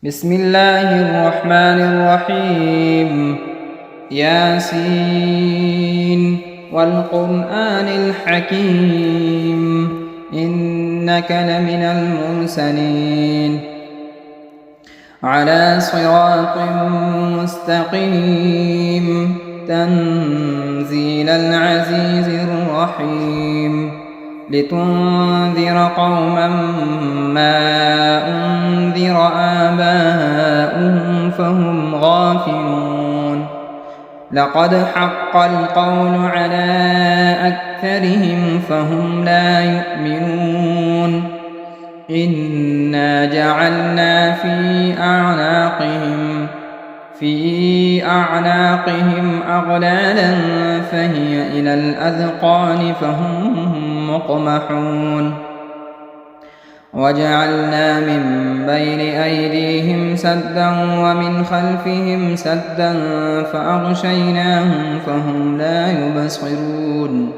بسم الله الرحمن الرحيم. ياسين والقرآن الحكيم إنك لمن المرسلين على صراط مستقيم تنزيل العزيز الرحيم لتنذر قوما ما أنذر آباؤهم فهم غافلون لقد حق القول على أكثرهم فهم لا يؤمنون إنا جعلنا في أعناقهم أغلالا فهي إلى الأذقان فهم مقمحون وجعلنا من بين أيديهم سدا ومن خلفهم سدا فأغشيناهم فهم لا يبصرون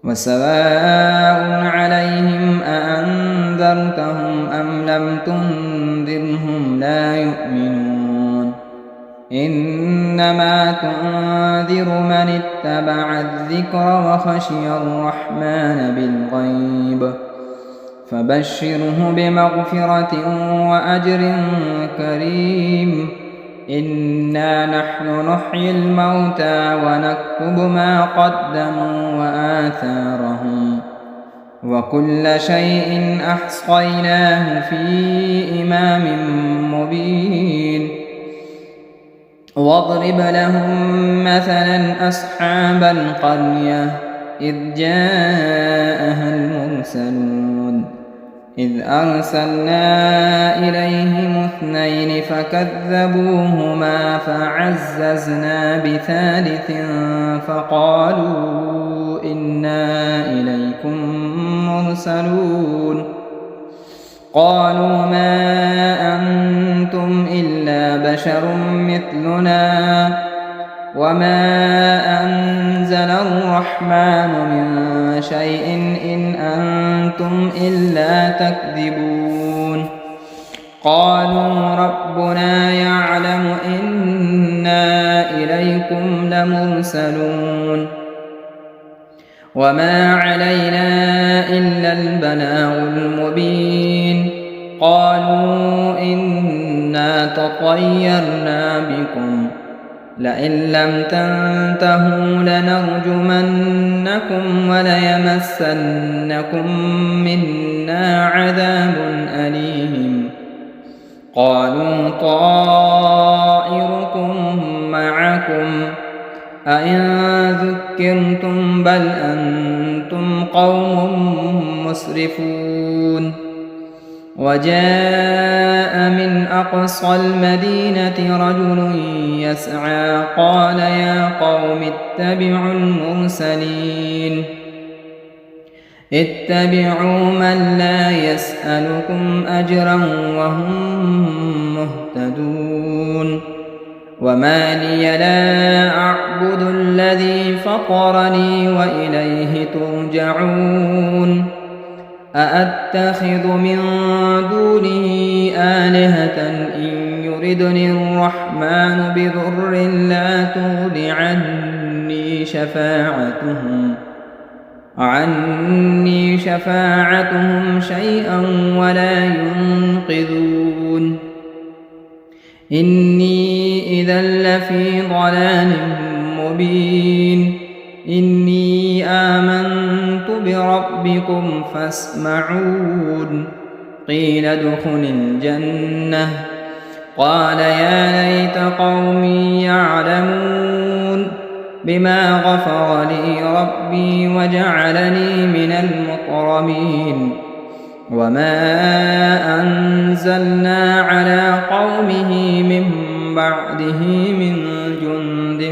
وسواء عليهم أأنذرتهم أم لم تنذرهم لا يؤمنون إنما تنذر من اتبع الذكر وخشي الرحمن بالغيب فبشره بمغفرة وأجر كريم إنا نحن نحيي الموتى ونكتب ما قدموا وآثارهم وكل شيء أحصيناه في إمام مبين واضرب لهم مثلا أصحاب القرية إذ جاءها المرسلون إذ أرسلنا إليهم 2 فكذبوهما فعززنا بثالث فقالوا إنا إليكم مرسلون قالوا ما أنتم إلا بشر مثلنا وما أنزل الرحمن من شيء إن أنتم إلا تكذبون قالوا ربنا يعلم إنا إليكم لمرسلون وما علينا إلا البلاغ المبين قالوا إنا تطيرنا بكم لئن لم تنتهوا لنرجمنكم وليمسنكم منا عذاب أليم قالوا طائركم معكم أئن ذكرتم بل أنتم قوم مسرفون وجاء من أقصى المدينة رجل يسعى قال يا قوم اتبعوا المرسلين اتبعوا من لا يسألكم أجرا وهم مهتدون وما لي لا أعبد الذي فطرني وإليه ترجعون أأتخذ من دونه آلهة إن يردني الرحمن بضر لا تغن عني شفاعتهم شيئا ولا ينقذون إني إذا لفي ضلال مبين إني آمنت بربكم فاسمعون قيل ادخل الجنة قال يا ليت قومي يعلمون بما غفر لي ربي وجعلني من المكرمين وما أنزلنا على قومه من بعده من جند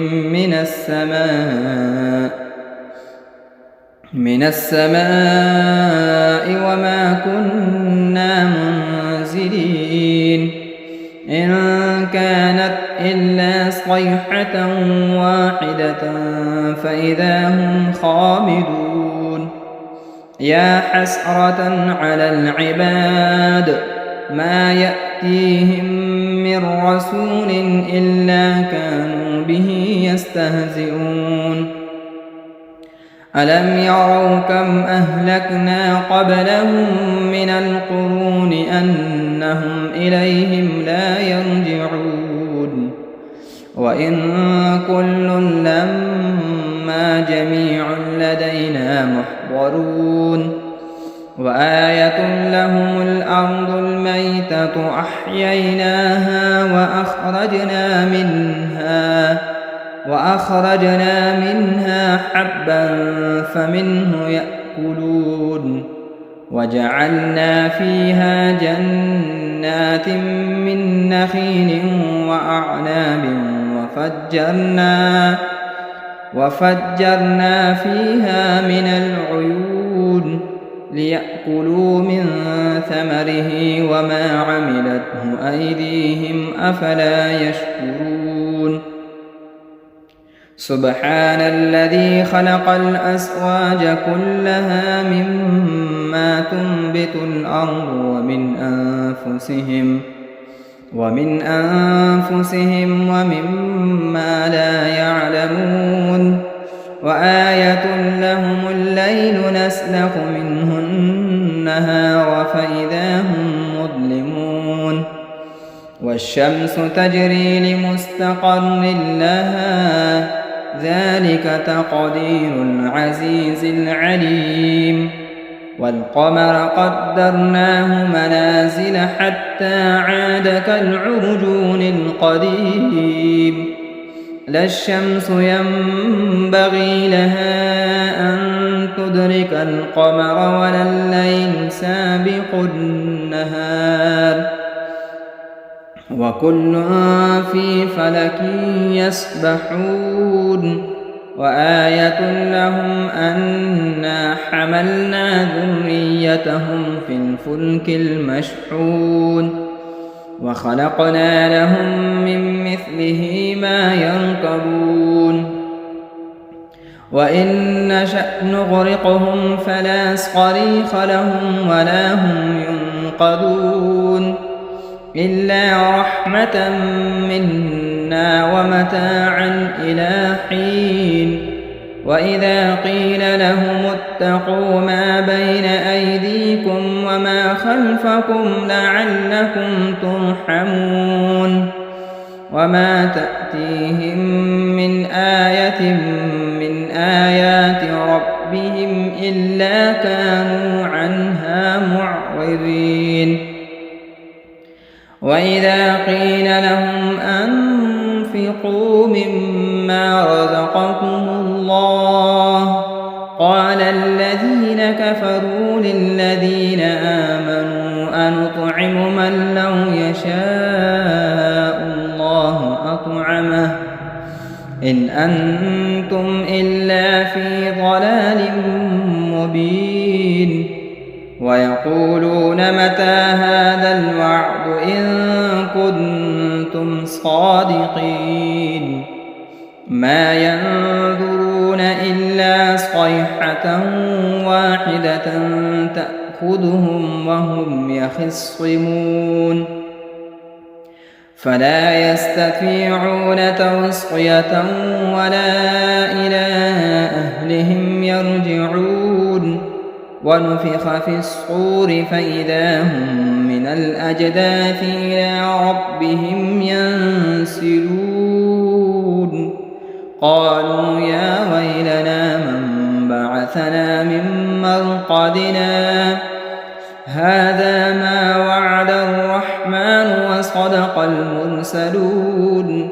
من السماء وما كنا منزلين إن كانت إلا صيحة واحدة فإذا هم خامدون يا حسرة على العباد ما يأتون يأتيهم من رسول إلا كانوا به يستهزئون ألم يروا كم أهلكنا قبلهم من القرون أنهم إليهم لا يرجعون وإن كل لما جميع لدينا محضرون وآية لهم الأرض الميتة أحييناها وأخرجنا منها حبا فمنه يأكلون وجعلنا فيها جنات من نخيل وأعناب وفجرنا فيها من العيون ليأكلوا من ثمره وما عملته أيديهم أفلا يشكرون سبحان الذي خلق الأزواج كلها مما تنبت الأرض ومن أنفسهم ومما لا يعلمون وآية لهم الليل نسلخ منه النهار فإذا هم مظلمون والشمس تجري لمستقر لها ذلك تقدير العزيز العليم والقمر قدرناه منازل حتى عاد كالعرجون القديم لا الشمس ينبغي لها أن تدرك القمر ولا الليل سابق النهار وكل في فلك يسبحون وآية لهم أنا حملنا ذريتهم في الفلك المشحون وخلقنا لهم من مثله ما يركبون وإن نشأ نغرقهم فلا صريخ لهم ولا هم ينقذون إلا رحمة منا ومتاعا إلى حين وإذا قيل لهم اتقوا ما بين أيديكم وما خلفكم لعلكم ترحمون وما تأتيهم من آية من آيات ربهم إلا كانوا عنها معرضين وإذا قيل لهم أنفقوا مما رزقكم الله قال الذين كفروا للذين آمنوا أنطعم من لو يشاء الله أطعمه إن أنتم إلا في ضلال مبين ويقولون متى هذا الوعد إن كنتم صادقين ما ينظرون إلا صيحة واحدة تأخذهم وهم يخصمون فلا يستطيعون توصية ولا إلى أهلهم يرجعون ونفخ في الصور فإذا هم من الأجداث إلى ربهم ينسلون قالوا يا ويلنا من بعثنا من مرقدنا هذا ما وعد الرحمن وصدق المرسلون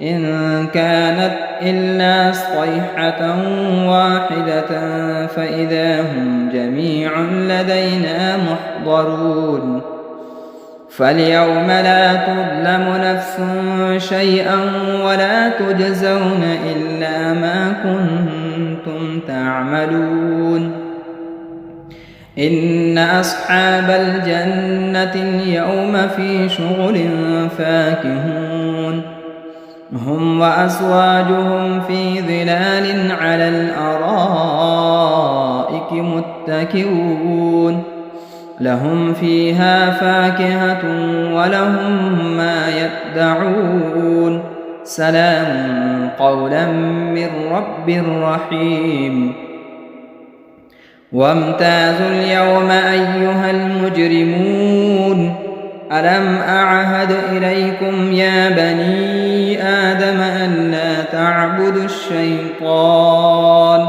إن كانت إلا صيحة واحدة فإذا هم جميع لدينا محضرون فاليوم لا تظلم نفس شيئا ولا تجزون إلا ما كنتم تعملون إن أصحاب الجنة اليوم في شغل فاكهون هم وأزواجهم في ظلال على الأرائك متكئون لهم فيها فاكهة ولهم ما يدعون سلام قولا من رب رحيم وامتازوا اليوم أيها المجرمون ألم أعهد إليكم يا بني آدم ألا تعبدوا الشيطان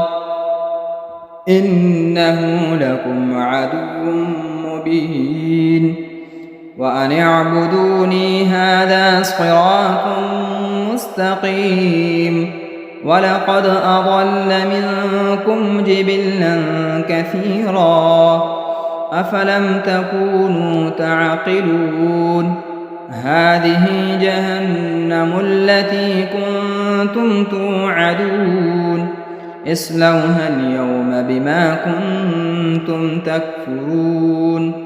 إنه لكم عدو مبين وأن اعبدوني هذا صراط مستقيم ولقد أضل منكم جبلا كثيرا أفلم تكونوا تعقلون هذه جهنم التي كنتم توعدون اصلوها اليوم بما كنتم تكفرون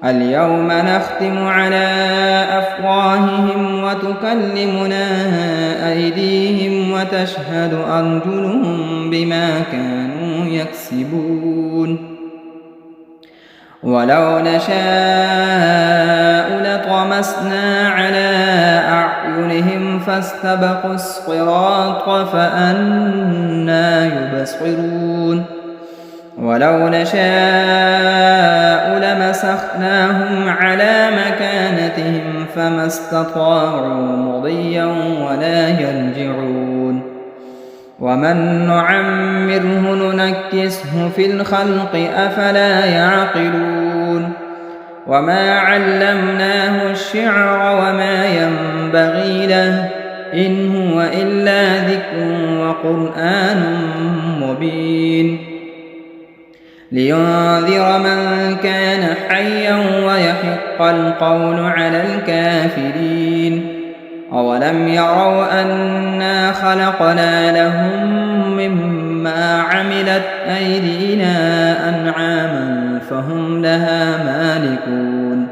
اليوم نختم على أفواههم وتكلمنا أيديهم وتشهد أرجلهم بما كانوا يكسبون ولو نشاء لطمسنا على أعينهم فاستبقوا الصراط فأنى يبصرون ولو نشاء لمسخناهم على مكانتهم فما استطاعوا مضيا ولا يرجعون ومن نعمره ننكسه في الخلق أفلا يعقلون وما علمناه الشعر وما ينبغي له إن هو إلا ذكر وقرآن مبين لينذر من كان حيا ويحق القول على الكافرين أولم يروا أنا خلقنا لهم مما عملت أيدينا أنعاما فهم لها مالكون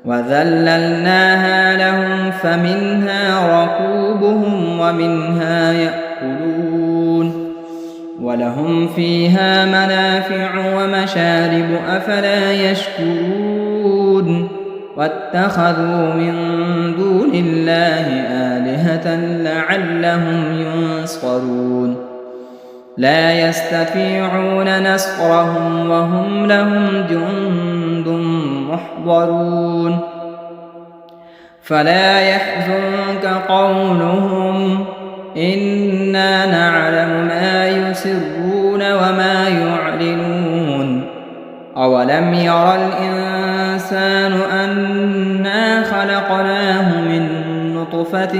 وذللناها لهم فمنها ركوبهم ومنها يأكلون ولهم فيها منافع ومشارب أفلا يشكرون واتخذوا من دون الله آلهة لعلهم ينصرون لا يستطيعون نصرهم وهم لهم جند محضرون فلا يحزنك قولهم إنا نعلم ما يسرون وما يعلنون أولم ير الإنسان أنا خلقناه من نطفة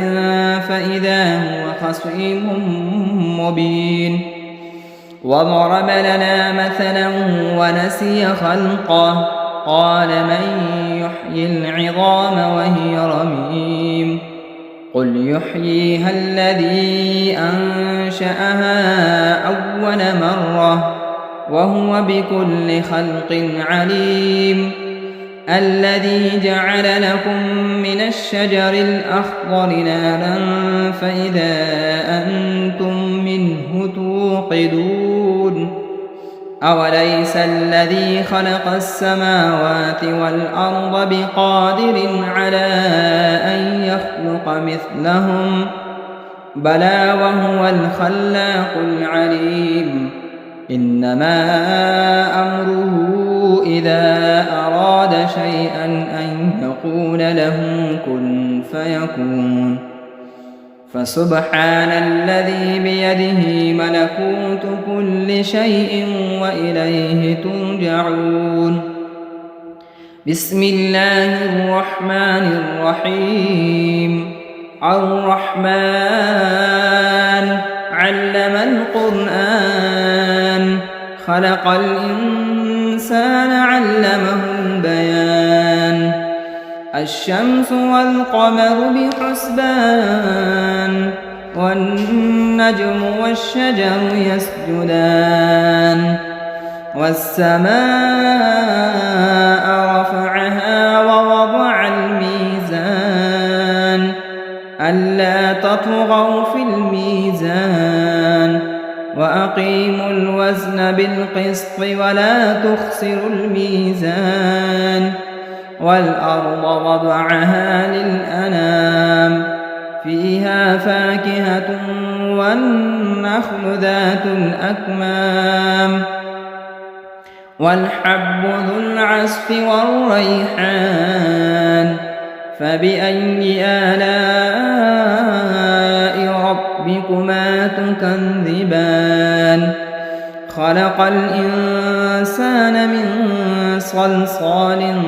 فإذا هو خصيم مبين وضرب لنا مثلا ونسي خلقه قال من يحيي العظام وهي رميم قل يحييها الذي أنشأها أول مرة وهو بكل خلق عليم الذي جعل لكم من الشجر الأخضر نارا فإذا أنتم منه توقدون أوليس الذي خلق السماوات والأرض بقادر على أن يخلق مثلهم بلى وهو الخلاق العليم إنما أمره إذا أراد شيئا أن يقول له كن فيكون فسبحان الذي بيده ملكوت كل شيء وإليه ترجعون بسم الله الرحمن الرحيم الرحمن علم القرآن خلق الإنسان علمه البيان الشمس والقمر بحسبان والنجم والشجر يسجدان والسماء رفعها ووضع الميزان ألا تطغوا في الميزان وأقيموا الوزن بالقسط ولا تخسروا الميزان والأرض وضعها للأنام فيها فاكهة والنخل ذات الأكمام والحب ذو العصف والريحان فبأي آلاء ربكما تكذبان خلق الإنسان من صلصال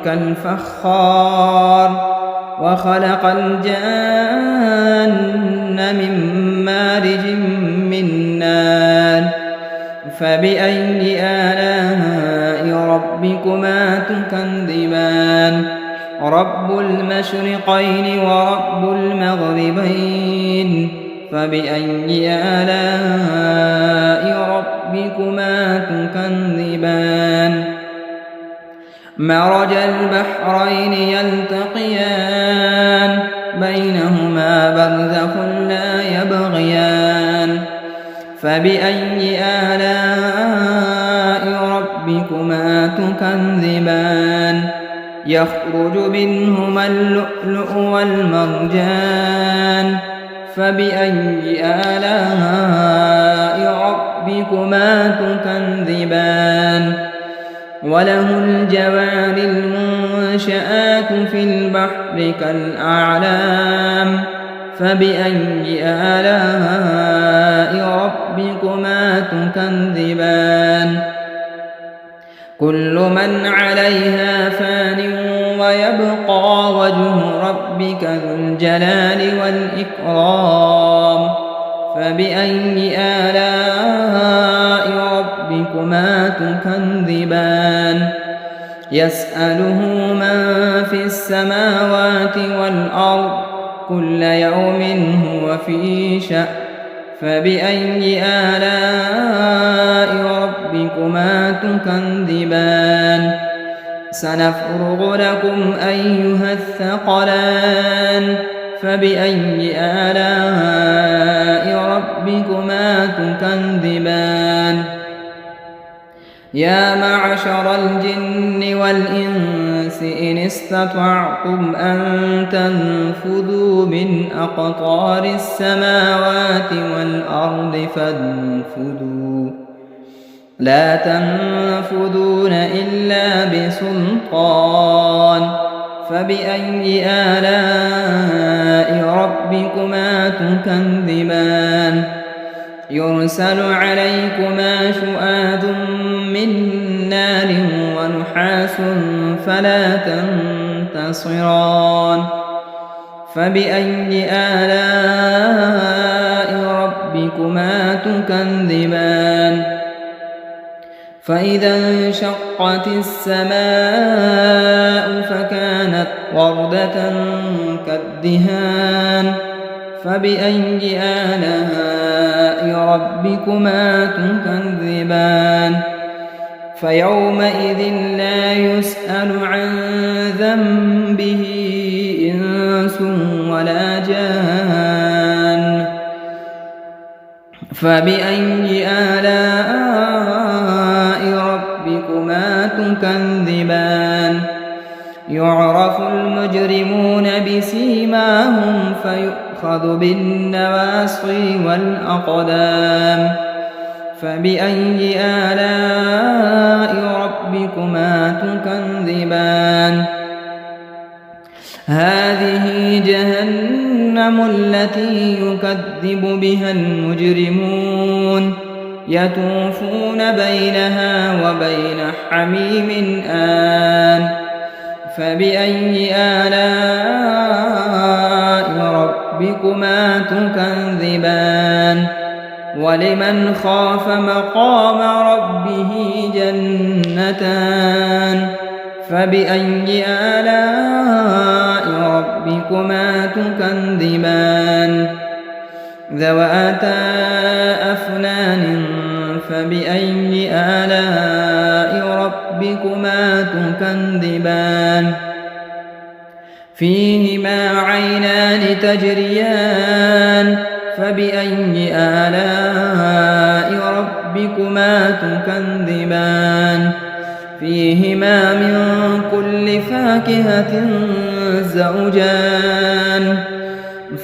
كالفخار وخلق الجان من مارج من نار فبأي آلاء ربكما تكذبان رب المشرقين ورب المغربين فبأي آلاء ربكما تكذبان مرج البحرين يلتقيان بينهما برزخ لا يبغيان فبأي آلاء ربكما تكذبان يخرج منهما اللؤلؤ والمرجان فبأي آلاء ربكما تكذبان وله الجوار المنشآت في البحر كالأعلام فبأي آلاء ربكما تكذبان كل من عليها فان ويبقى وجه ربك ذو الجلال والإكرام فبأي آلاء ربكما تكذبان يسأله من في السماوات والأرض كل يوم هو في شأن فبأي آلاء ربكما تكذبان سنفرغ لكم أيها الثقلان فبأي آلاء ربكما تكذبان يا معشر الجن والإنس إن استطعتم أن تنفذوا من أقطار السماوات والأرض فانفذوا لا تنفذون إلا بسلطان فبأي آلاء ربكما تكذبان يرسل عليكما شؤاد من نار ونحاس فلا تنتصران فبأي آلاء ربكما تكذبان فإذا انشقت السماء فكانت وردة كالدهان فبأي آلاء ربكما تكذبان فيومئذ لا يسأل عن ذنبه إنس ولا جان فبأي آلاء ربكما تكذبان يعرف المجرمون بسيماهم فيؤخذ بالنواصي والأقدام فبأي آلاء ربكما تكذبان هذه جهنم التي يكذب بها المجرمون يطوفون بينها وبين حميم آن فبأي آلاء ربكما تكذبان ولمن خاف مقام ربه جنتان فبأي آلاء ربكما تكذبان ذواتا أفنان فبأي آلاء ربكما تكذبان فيهما عينان تجريان فبأي آلاء ربكما تكذبان فيهما من كل فاكهة زوجان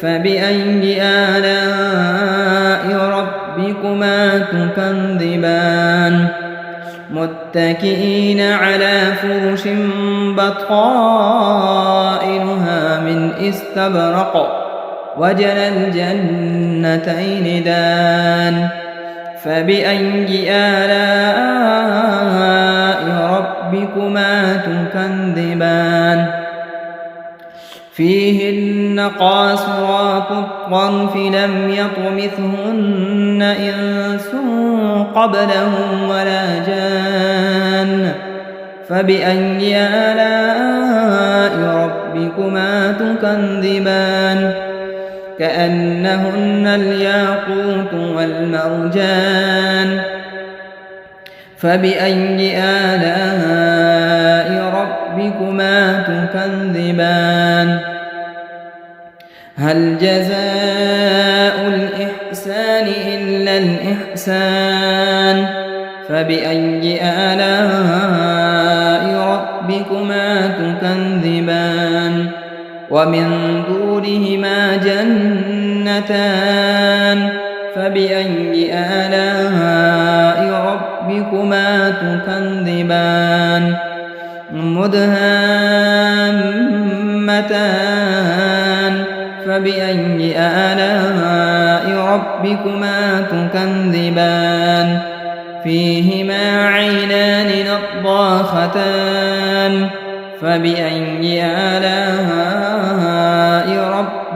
فبأي آلاء ربكما تكذبان متكئين على فرش بطائنها من استبرق وجنى الجنتين دان فبأي آلاء ربكما تكذبان فيهن قاصرات الطرف لم يطمثهن إنس قبلهم ولا جان فبأي آلاء ربكما تكذبان كأنهن الياقوت والمرجان فبأي آلاء ربكما تكذبان هل جزاء الإحسان إلا الإحسان فبأي آلاء ربكما تكذبان ومن دونهما جنتان فبأي آلاء ربكما تكذبان مدهامتان فبأي آلاء ربكما تكذبان فيهما عينان نضاختان فبأي آلاء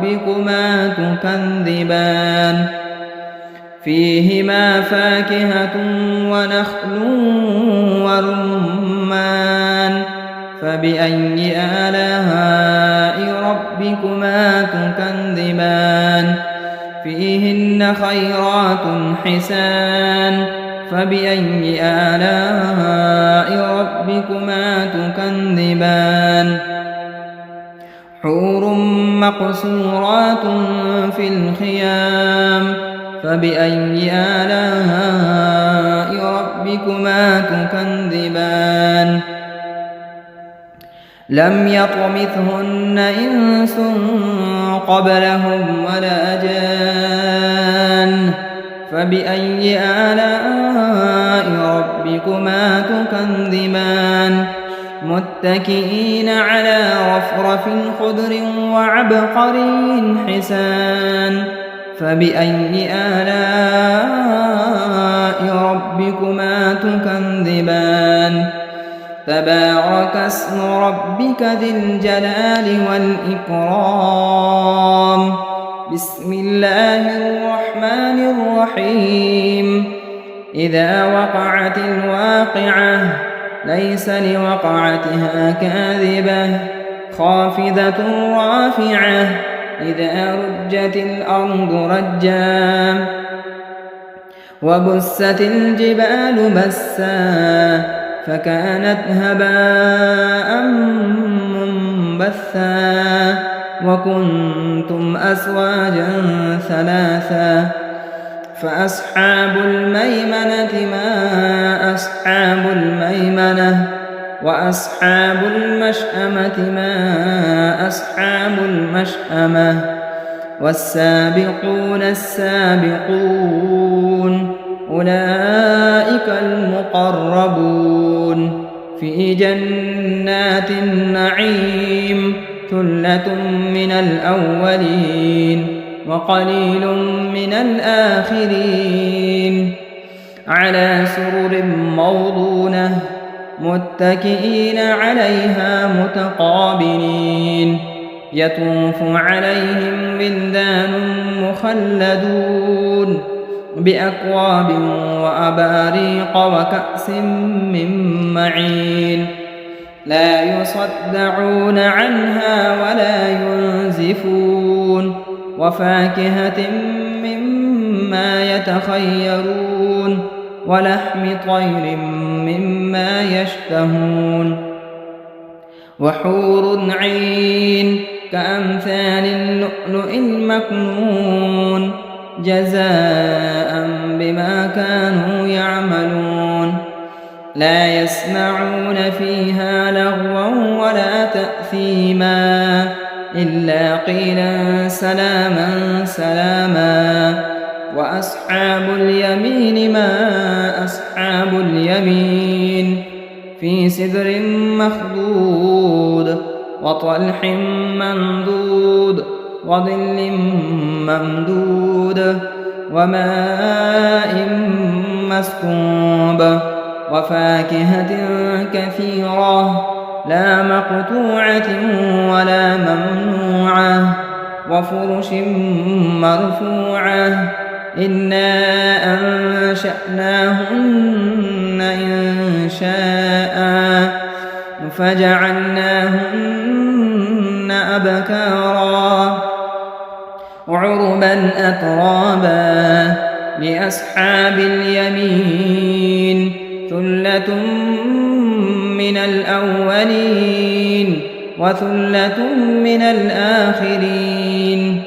ربكما تكذبان فيهما فاكهة ونخل ورمان فبأي آلاء ربكما تكذبان فيهن خيرات حسان فبأي آلاء ربكما تكذبان حور مقصورات في الخيام فبأي آلاء ربكما تكذبان لم يطمثهن إنس قبلهم ولا جان فبأي آلاء ربكما تكذبان متكئين على رفرف خضر وعبقري حسان فبأي آلاء ربكما تكذبان تبارك اسم ربك ذي الجلال والإكرام بسم الله الرحمن الرحيم إذا وقعت الواقعة ليس لوقعتها كاذبة خافضة رافعة إذا رجت الأرض رجا وبست الجبال بسا فكانت هباء منبثا وكنتم أزواجا ثلاثا فأصحاب الميمنة ما أصحاب الميمنة وأصحاب المشأمة ما أصحاب المشأمة والسابقون السابقون أولئك المقربون في جنات النعيم ثلة من الأولين وقليل من الآخرين على سرر موضونة متكئين عليها متقابلين يطوف عليهم ولدان مخلدون بأكواب وأباريق وكأس من معين لا يصدعون عنها ولا ينزفون وفاكهة مما يتخيرون ولحم طير مما يشتهون وحور عين كأمثال اللؤلؤ المكنون جزاء بما كانوا يعملون لا يسمعون فيها لغوا ولا تأثيما إلا قيلا سلاما سلاما وأصحاب اليمين ما أصحاب اليمين في سدر مخضود وطلح ممدود وظل ممدود وماء مسكوب وفاكهة كثيرة لا مقطوعة ولا ممنوعة وفرش مرفوعة إنا أنشأناهن إنشاء فجعلناهن أبكارا عربا أترابا لأصحاب اليمين ثلة من الأولين وثلة من الآخرين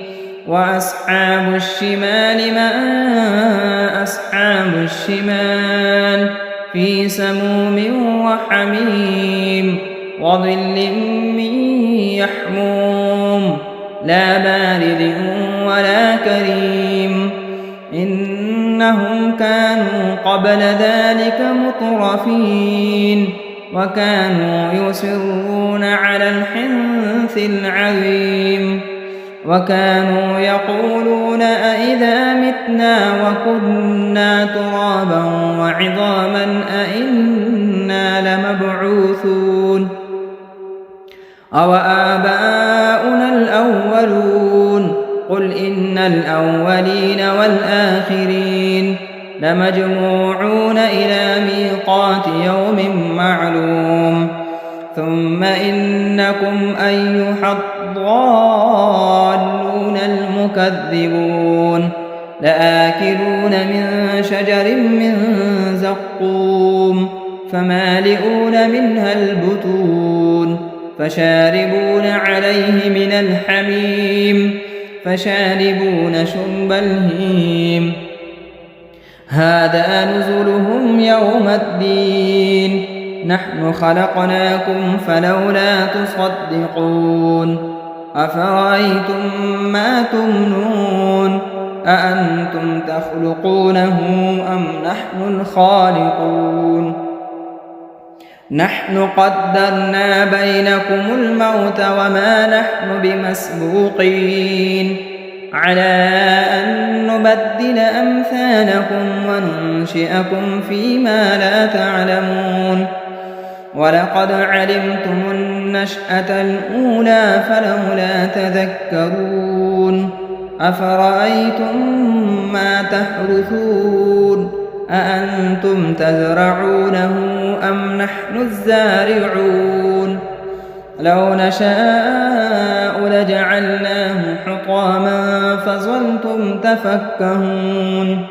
وأصحاب الشمال ما أصحاب الشمال في سموم وحميم وظل من يحموم لا بارد ولا كريم إنهم كانوا قبل ذلك مترفين وكانوا يصرون على الحنث العظيم وكانوا يقولون أئذا متنا وكنا ترابا وعظاما أئنا لمبعوثون أوآباؤنا الأولون قل إن الأولين والآخرين لمجموعون إلى ميقات يوم معلوم ثم إنكم أيها الضالون المكذبون لآكلون من شجر من زقوم فمالئون منها البطون فشاربون عليه من الحميم فشاربون شرب الهيم هذا نزلهم يوم الدين نحن خلقناكم فلولا تصدقون أفرأيتم ما تمنون أأنتم تخلقونه أم نحن الخالقون نحن قدرنا بينكم الموت وما نحن بمسبوقين على أن نبدل أمثالكم وننشئكم فيما لا تعلمون ولقد علمتم النشأة الأولى فلولا تذكرون أفرأيتم ما تحرثون أأنتم تزرعونه أم نحن الزارعون لو نشاء لجعلناه حطاما فظلتم تفكهون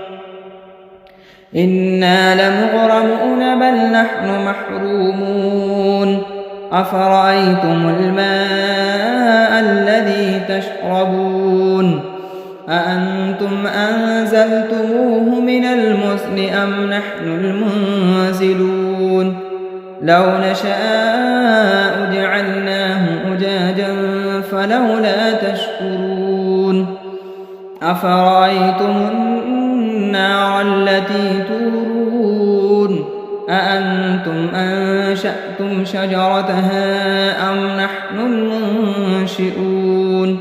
إنا لمغرمون بل نحن محرومون أفرأيتم الماء الذي تشربون أأنتم أنزلتموه من المزن أم نحن المنزلون لو نشاء جعلناه أجاجا فلولا تشكرون أفرأيتم النار التي تورون أأنتم أنشأتم شجرتها أم نحن المنشئون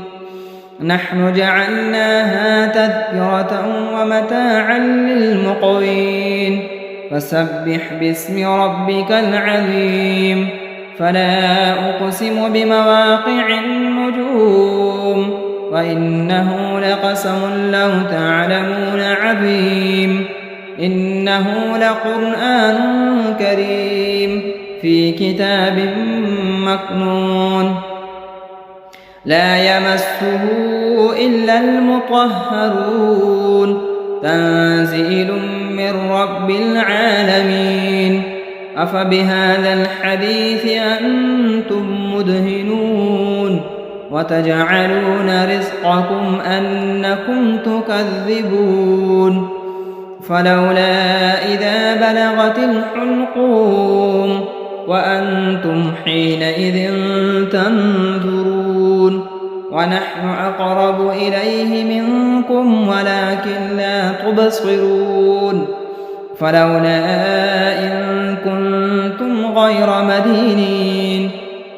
نحن جعلناها تذكرة ومتاعا للمقوين فسبح باسم ربك العظيم فلا أقسم بمواقع النجوم وإنه لقسم لو تعلمون عظيم إنه لقرآن كريم في كتاب مكنون لا يمسه إلا المطهرون تنزيل من رب العالمين أفبهذا الحديث أنتم مدهنون وتجعلون رزقكم أنكم تكذبون فلولا إذا بلغت الحلقوم وأنتم حينئذ تنظرون ونحن أقرب إليه منكم ولكن لا تبصرون فلولا إن كنتم غير مدينين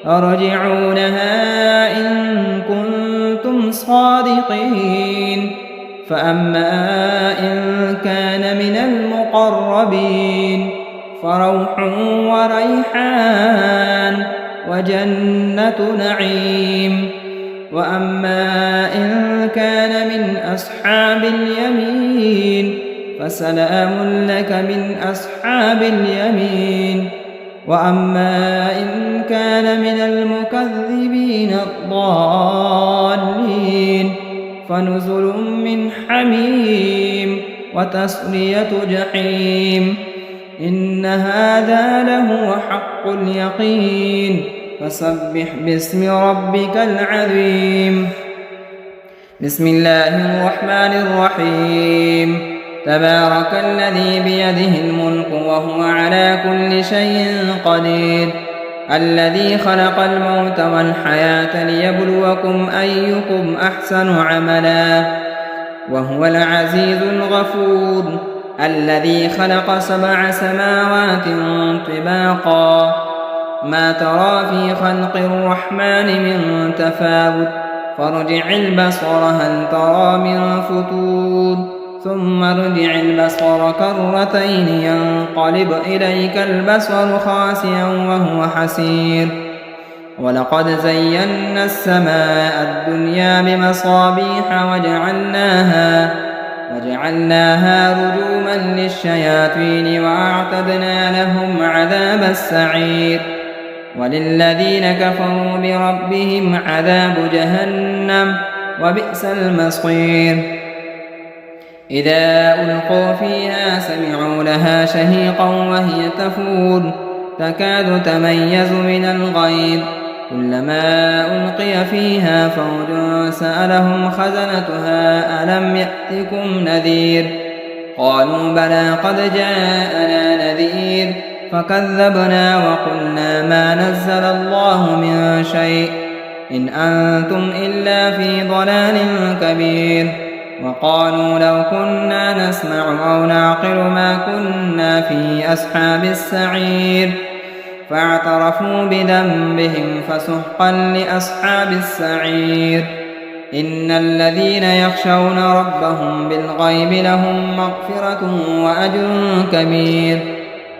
ارجعونها إن كنتم صادقين فأما إن كان من المقربين فروح وريحان وجنة نعيم وأما إن كان من أصحاب اليمين فسلام لك من أصحاب اليمين وأما إن كان من المكذبين الضالين فنزل من حميم وتصلية جحيم إن هذا لهو حق اليقين فسبح باسم ربك العظيم بسم الله الرحمن الرحيم تبارك الذي بيده الملك وهو على كل شيء قدير الذي خلق الموت والحياة ليبلوكم أيكم أحسن عملا وهو العزيز الغفور الذي خلق 7 سماوات طباقا ما ترى في خلق الرحمن من تفاوت فارجع البصر هل ترى من فتور ثم ارجع البصر كرتين ينقلب إليك البصر خاسئا وهو حسير ولقد زينا السماء الدنيا بمصابيح وجعلناها رجوما للشياطين وأعتدنا لهم عذاب السعير وللذين كفروا بربهم عذاب جهنم وبئس المصير إذا ألقوا فيها سمعوا لها شهيقا وهي تفور تكاد تميز من الغيظ كلما ألقي فيها فوج سألهم خزنتها ألم يأتكم نذير قالوا بلى قد جاءنا نذير فكذبنا وقلنا ما نزل الله من شيء إن أنتم إلا في ضلال كبير وقالوا لو كنا نسمع أو نعقل ما كنا في أصحاب السعير فاعترفوا بذنبهم فسحقا لأصحاب السعير إن الذين يخشون ربهم بالغيب لهم مغفرة وأجر كبير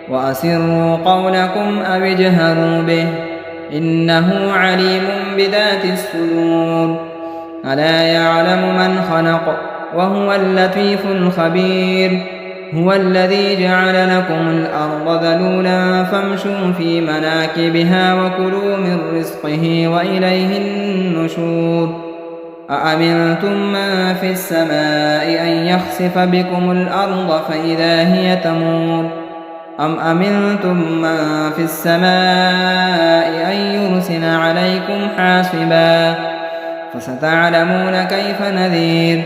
وأسروا قولكم أو اجهروا به إنه عليم بذات الصدور ألا يعلم من خلق وهو اللطيف الخبير هو الذي جعل لكم الأرض ذلولا فامشوا في مناكبها وكلوا من رزقه وإليه النشور أأمنتم من في السماء أن يخسف بكم الأرض فإذا هي تمور أم أمنتم من في السماء أن يرسل عليكم حاصبا فستعلمون كيف نذير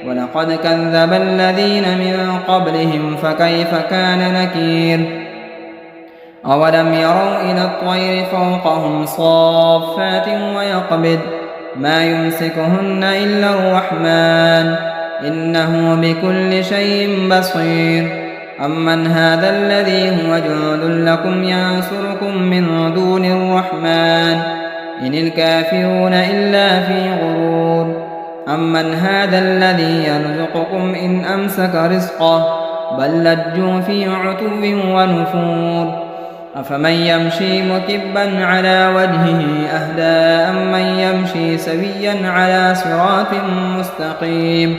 ولقد كذب الذين من قبلهم فكيف كان نكير أولم يروا إلى الطير فوقهم صافات ويقبض ما يمسكهن إلا الرحمن إنه بكل شيء بصير أمن هذا الذي هو جند لكم ينصركم من دون الرحمن إن الكافرون إلا في غرور أمن هذا الذي يرزقكم إن أمسك رزقه بل لجوا في عتو ونفور أفمن يمشي مكبا على وجهه أهدى أم من يمشي سويا على صراط مستقيم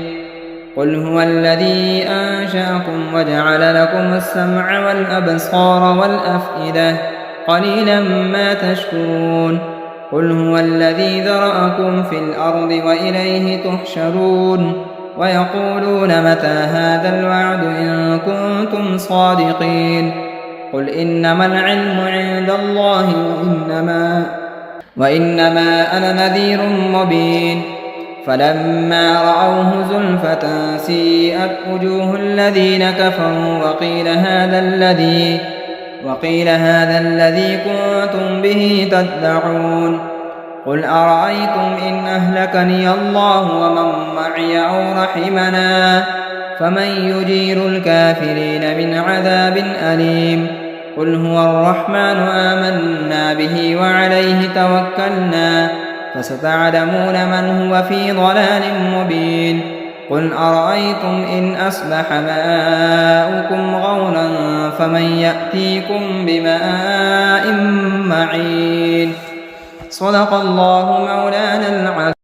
قل هو الذي أنشأكم وجعل لكم السمع والأبصار والأفئدة قليلا ما تشكرون قل هو الذي ذرأكم في الأرض وإليه تحشرون ويقولون متى هذا الوعد إن كنتم صادقين قل إنما العلم عند الله وإنما أنا نذير مبين فلما رأوه زلفة سيئت وجوه الذين كفروا وقيل هذا الذي كنتم به تدعون قل أرأيتم إن أهلكني الله ومن معي أو رحمنا فمن يجير الكافرين من عذاب أليم قل هو الرحمن آمنا به وعليه توكلنا فستعلمون من هو في ضلال مبين قل أرأيتم إن أصبح ماؤكم غورا فمن يأتيكم بماء معين صدق الله مولانا العظيم.